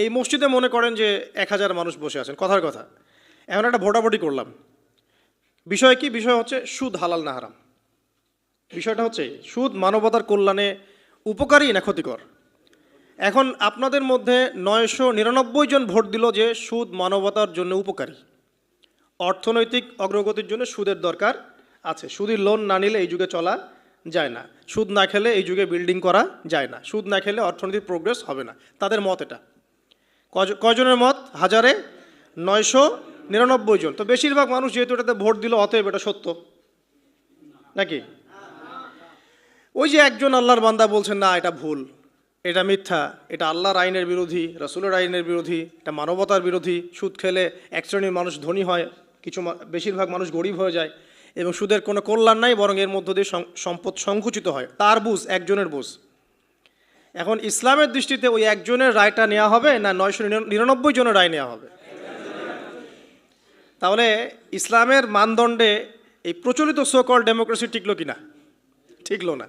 এই মসজিদে মনে করেন যে 1000 মানুষ বসে আছেন, কথার কথা। এখন একটা ভোটাভুটি করলাম, বিষয় কি? বিষয় হচ্ছে সুদ হালাল না হারাম। বিষয়টা হচ্ছে সুদ মানবতার কল্যাণে উপকারী না ক্ষতিকর। এখন আপনাদের মধ্যে 999 জন ভোট দিল যে সুদ মানবতার জন্য উপকারী, অর্থনৈতিক অগ্রগতির জন্য সুদের দরকার আছে। সুদের লোন না নিলে এই যুগে চলা যায় না, সুদ না খেলে এই যুগে বিল্ডিং করা যায় না, সুদ না খেলে অর্থনৈতিক প্রোগ্রেস হবে না। তাদের মত এটা। কয়জনের মত? 999 জন। তো বেশিরভাগ মানুষ যেহেতু এটাতে ভোট দিল, অতএব এটা সত্য নাকি? ওই যে একজন আল্লাহর বান্দা বলছেন না এটা ভুল, এটা মিথ্যা, এটা আল্লাহর আইনের বিরোধী, রাসূলের আইনের বিরোধী, এটা মানবতার বিরোধী, সুদ খেলে এক শ্রেণীর মানুষ ধনী হয়, বেশিরভাগ মানুষ গরিব হয়ে যায়, এবং সুদের কোনো কল্যাণ নাই, বরং এর মধ্য দিয়ে সম্পদ সংকুচিত হয়। তার বুঝ, একজনের বুঝ। এখন ইসলামের দৃষ্টিতে ওই একজনের রায়টা নেওয়া হবে না 999 জনের রায় নেওয়া হবে? তাহলে ইসলামের মানদণ্ডে এই প্রচলিত সো কল ডেমোক্রেসি টিকলো কিনা? ঠিকলো না।